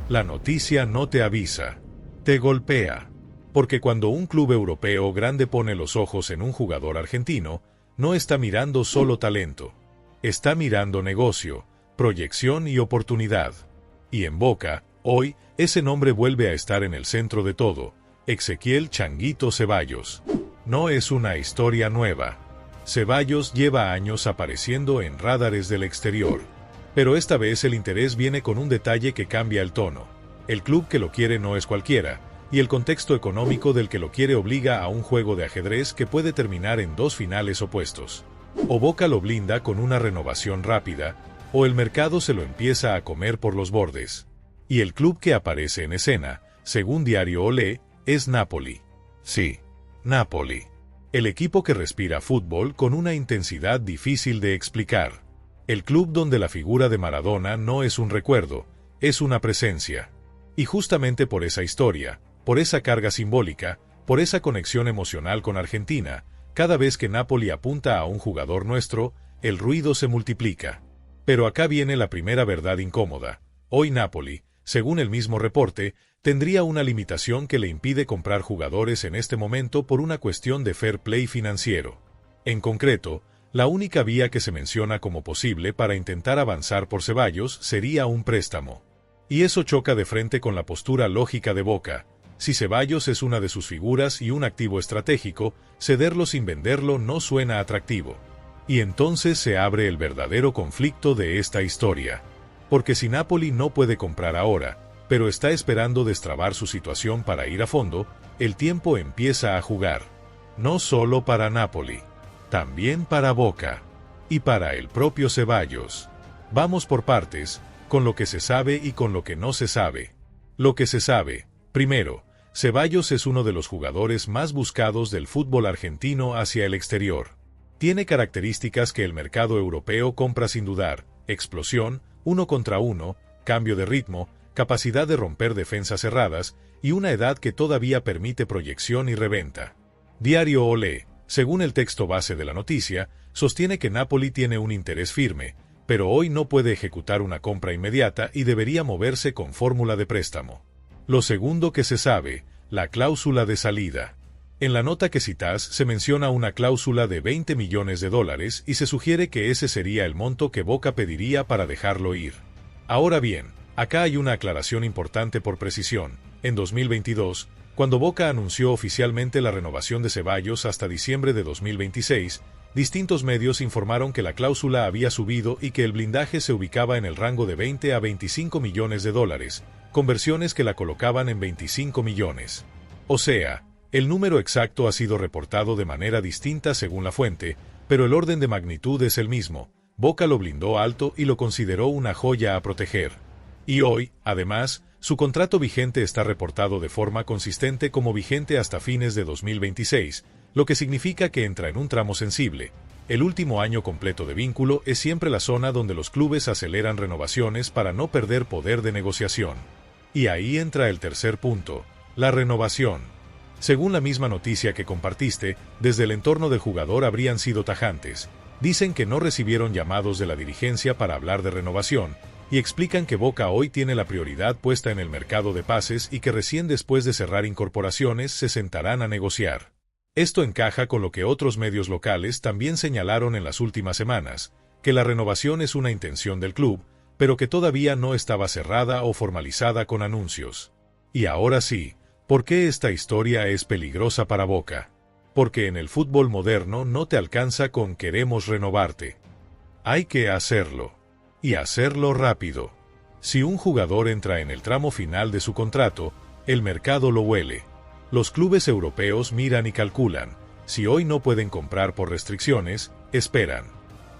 La noticia no te avisa, te golpea. Porque cuando un club europeo grande pone los ojos en un jugador argentino, no está mirando solo talento. Está mirando negocio, proyección y oportunidad. Y en Boca, hoy, ese nombre vuelve a estar en el centro de todo: Ezequiel Changuito Ceballos. No es una historia nueva. Ceballos lleva años apareciendo en radares del exterior. Pero esta vez el interés viene con un detalle que cambia el tono. El club que lo quiere no es cualquiera, y el contexto económico del que lo quiere obliga a un juego de ajedrez que puede terminar en dos finales opuestos. O Boca lo blinda con una renovación rápida, o el mercado se lo empieza a comer por los bordes. Y el club que aparece en escena, según Diario Olé, es Napoli. Sí, Napoli. El equipo que respira fútbol con una intensidad difícil de explicar. El club donde la figura de Maradona no es un recuerdo, es una presencia. Y justamente por esa historia, por esa carga simbólica, por esa conexión emocional con Argentina, cada vez que Napoli apunta a un jugador nuestro, el ruido se multiplica. Pero acá viene la primera verdad incómoda. Hoy Napoli, según el mismo reporte, tendría una limitación que le impide comprar jugadores en este momento por una cuestión de fair play financiero. En concreto, la única vía que se menciona como posible para intentar avanzar por Ceballos sería un préstamo. Y eso choca de frente con la postura lógica de Boca. Si Ceballos es una de sus figuras y un activo estratégico, cederlo sin venderlo no suena atractivo. Y entonces se abre el verdadero conflicto de esta historia. Porque si Napoli no puede comprar ahora, pero está esperando destrabar su situación para ir a fondo, el tiempo empieza a jugar. No solo para Napoli, también para Boca. Y para el propio Ceballos. Vamos por partes, con lo que se sabe y con lo que no se sabe. Lo que se sabe. Primero, Ceballos es uno de los jugadores más buscados del fútbol argentino hacia el exterior. Tiene características que el mercado europeo compra sin dudar: explosión, 1 contra 1, cambio de ritmo, capacidad de romper defensas cerradas y una edad que todavía permite proyección y reventa. Diario Olé, según el texto base de la noticia, sostiene que Napoli tiene un interés firme, pero hoy no puede ejecutar una compra inmediata y debería moverse con fórmula de préstamo. Lo segundo que se sabe, la cláusula de salida. En la nota que citas se menciona una cláusula de $20 millones y se sugiere que ese sería el monto que Boca pediría para dejarlo ir. Ahora bien, acá hay una aclaración importante por precisión. En 2022, cuando Boca anunció oficialmente la renovación de Ceballos hasta diciembre de 2026, distintos medios informaron que la cláusula había subido y que el blindaje se ubicaba en el rango de $20 a $25 millones, conversiones que la colocaban en 25 millones. O sea, el número exacto ha sido reportado de manera distinta según la fuente, pero el orden de magnitud es el mismo. Boca lo blindó alto y lo consideró una joya a proteger. Y hoy, además, su contrato vigente está reportado de forma consistente como vigente hasta fines de 2026, lo que significa que entra en un tramo sensible. El último año completo de vínculo es siempre la zona donde los clubes aceleran renovaciones para no perder poder de negociación. Y ahí entra el tercer punto, la renovación. Según la misma noticia que compartiste, desde el entorno del jugador habrían sido tajantes. Dicen que no recibieron llamados de la dirigencia para hablar de renovación, y explican que Boca hoy tiene la prioridad puesta en el mercado de pases y que recién después de cerrar incorporaciones se sentarán a negociar. Esto encaja con lo que otros medios locales también señalaron en las últimas semanas, que la renovación es una intención del club, pero que todavía no estaba cerrada o formalizada con anuncios. Y ahora sí, ¿por qué esta historia es peligrosa para Boca? Porque en el fútbol moderno no te alcanza con queremos renovarte. Hay que hacerlo. Y hacerlo rápido. Si un jugador entra en el tramo final de su contrato, el mercado lo huele. Los clubes europeos miran y calculan. Si hoy no pueden comprar por restricciones, esperan.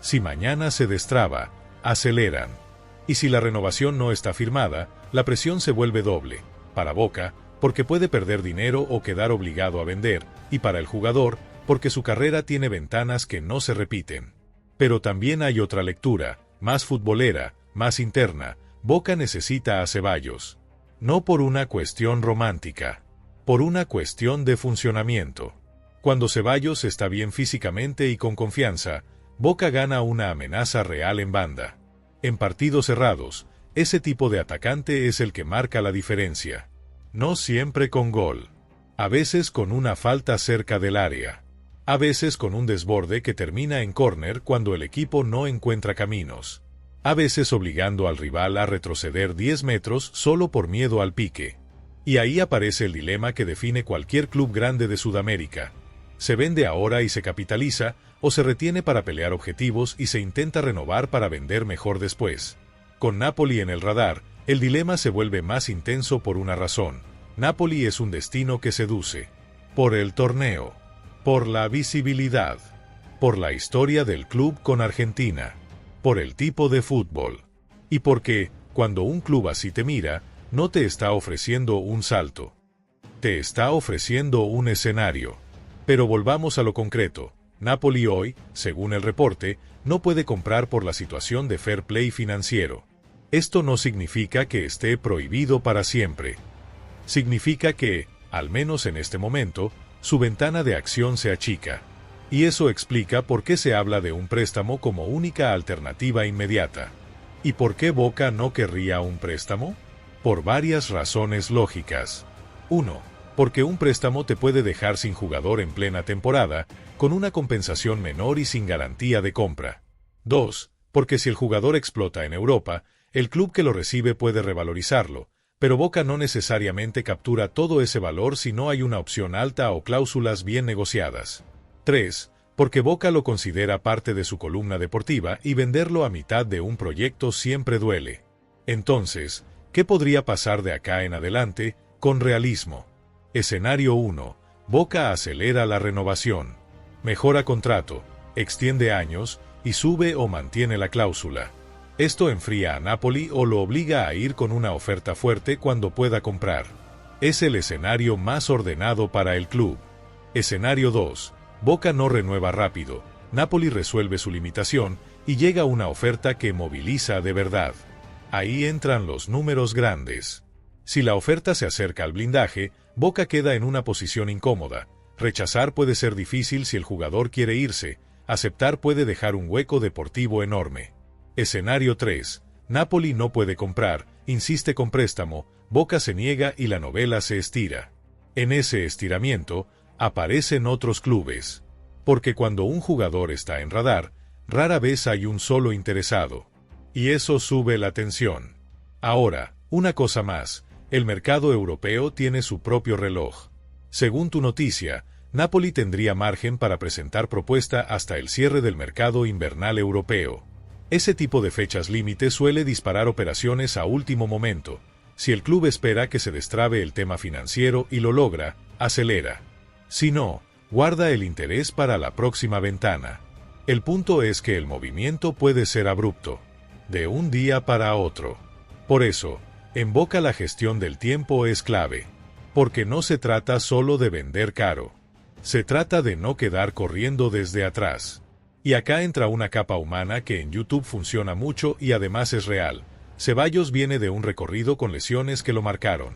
Si mañana se destraba, aceleran. Y si la renovación no está firmada, la presión se vuelve doble. Para Boca, porque puede perder dinero o quedar obligado a vender, y para el jugador, porque su carrera tiene ventanas que no se repiten. Pero también hay otra lectura, más futbolera, más interna. Boca necesita a Ceballos. No por una cuestión romántica, por una cuestión de funcionamiento. Cuando Ceballos está bien físicamente y con confianza, Boca gana una amenaza real en banda. En partidos cerrados, Ese tipo de atacante es el que marca la diferencia. No siempre con gol. A veces con una falta cerca del área. A veces con un desborde que termina en córner cuando el equipo no encuentra caminos. A veces obligando al rival a retroceder 10 metros solo por miedo al pique. Y ahí aparece el dilema que define cualquier club grande de Sudamérica. ¿Se vende ahora y se capitaliza, o se retiene para pelear objetivos y se intenta renovar para vender mejor después? Con Napoli en el radar, el dilema se vuelve más intenso por una razón. Napoli es un destino que seduce. Por el torneo. Por la visibilidad. Por la historia del club con Argentina. Por el tipo de fútbol. Y porque, cuando un club así te mira, no te está ofreciendo un salto. Te está ofreciendo un escenario. Pero volvamos a lo concreto. Napoli hoy, según el reporte, no puede comprar por la situación de fair play financiero. Esto no significa que esté prohibido para siempre. Significa que, al menos en este momento, su ventana de acción se achica. Y eso explica por qué se habla de un préstamo como única alternativa inmediata. ¿Y por qué Boca no querría un préstamo? Por varias razones lógicas. 1. Porque un préstamo te puede dejar sin jugador en plena temporada, con una compensación menor y sin garantía de compra. 2. Porque si el jugador explota en Europa, el club que lo recibe puede revalorizarlo, pero Boca no necesariamente captura todo ese valor si no hay una opción alta o cláusulas bien negociadas. 3. Porque Boca lo considera parte de su columna deportiva y venderlo a mitad de un proyecto siempre duele. Entonces, ¿qué podría pasar de acá en adelante, con realismo? Escenario 1. Boca acelera la renovación. Mejora contrato, extiende años y sube o mantiene la cláusula. Esto enfría a Napoli o lo obliga a ir con una oferta fuerte cuando pueda comprar. Es el escenario más ordenado para el club. Escenario 2. Boca no renueva rápido, Napoli resuelve su limitación y llega una oferta que moviliza de verdad. Ahí entran los números grandes. Si la oferta se acerca al blindaje, Boca queda en una posición incómoda. Rechazar puede ser difícil si el jugador quiere irse, aceptar puede dejar un hueco deportivo enorme. Escenario 3. Napoli no puede comprar, insiste con préstamo, Boca se niega y la novela se estira. En ese estiramiento, aparecen otros clubes. Porque cuando un jugador está en radar, rara vez hay un solo interesado. Y eso sube la tensión. Ahora, una cosa más, el mercado europeo tiene su propio reloj. Según tu noticia, Napoli tendría margen para presentar propuesta hasta el cierre del mercado invernal europeo. Ese tipo de fechas límite suele disparar operaciones a último momento. Si el club espera que se destrabe el tema financiero y lo logra, acelera. Si no, guarda el interés para la próxima ventana. El punto es que el movimiento puede ser abrupto, de un día para otro. Por eso, en Boca la gestión del tiempo es clave, porque no se trata solo de vender caro. Se trata de no quedar corriendo desde atrás. Y acá entra una capa humana que en YouTube funciona mucho y además es real. Ceballos viene de un recorrido con lesiones que lo marcaron.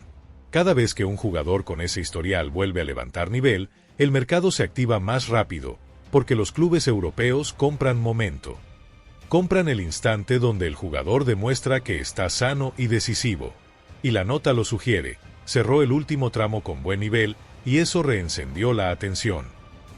Cada vez que un jugador con ese historial vuelve a levantar nivel, el mercado se activa más rápido, porque los clubes europeos compran momento. Compran el instante donde el jugador demuestra que está sano y decisivo. Y la nota lo sugiere, cerró el último tramo con buen nivel y eso reencendió la atención.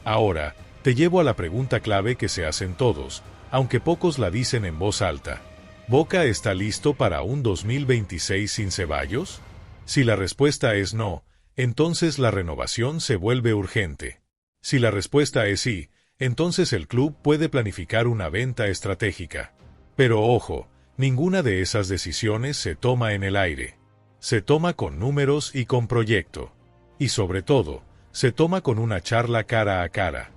Ahora, te llevo a la pregunta clave que se hacen todos, aunque pocos la dicen en voz alta. ¿Boca está listo para un 2026 sin Ceballos? Si la respuesta es no, entonces la renovación se vuelve urgente. Si la respuesta es sí, entonces el club puede planificar una venta estratégica. Pero ojo, ninguna de esas decisiones se toma en el aire. Se toma con números y con proyecto. Y sobre todo, se toma con una charla cara a cara.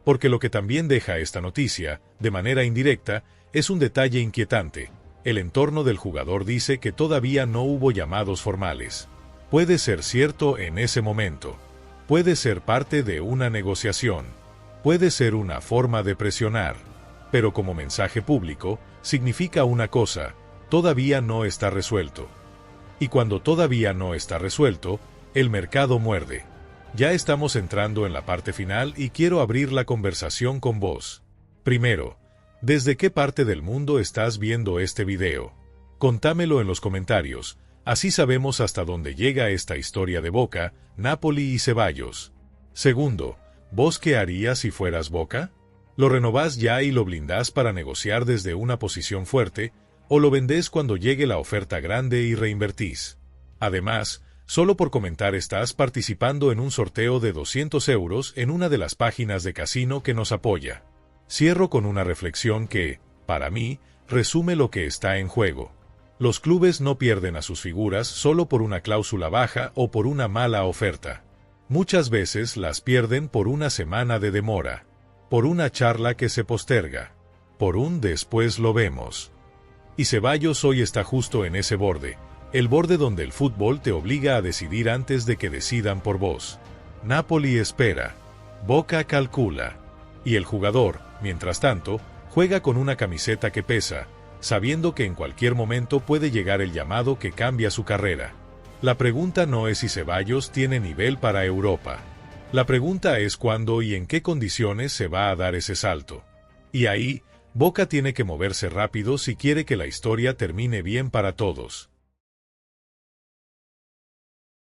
Porque lo que también deja esta noticia, de manera indirecta, es un detalle inquietante. El entorno del jugador dice que todavía no hubo llamados formales. Puede ser cierto en ese momento. Puede ser parte de una negociación. Puede ser una forma de presionar. Pero como mensaje público, significa una cosa, todavía no está resuelto. Y cuando todavía no está resuelto, el mercado muerde. Ya estamos entrando en la parte final y quiero abrir la conversación con vos. Primero, ¿desde qué parte del mundo estás viendo este video? Contámelo en los comentarios, así sabemos hasta dónde llega esta historia de Boca, Napoli y Ceballos. Segundo, ¿vos qué harías si fueras Boca? ¿Lo renovás ya y lo blindás para negociar desde una posición fuerte, o lo vendés cuando llegue la oferta grande y reinvertís? Además, solo por comentar estás participando en un sorteo de 200 euros en una de las páginas de casino que nos apoya. Cierro con una reflexión que, para mí, resume lo que está en juego. Los clubes no pierden a sus figuras solo por una cláusula baja o por una mala oferta. Muchas veces las pierden por una semana de demora, por una charla que se posterga, por un después lo vemos. Y Ceballos hoy está justo en ese borde, el borde donde el fútbol te obliga a decidir antes de que decidan por vos. Napoli espera, Boca calcula, y el jugador, mientras tanto, juega con una camiseta que pesa, sabiendo que en cualquier momento puede llegar el llamado que cambia su carrera. La pregunta no es si Ceballos tiene nivel para Europa. La pregunta es cuándo y en qué condiciones se va a dar ese salto. Y ahí, Boca tiene que moverse rápido si quiere que la historia termine bien para todos.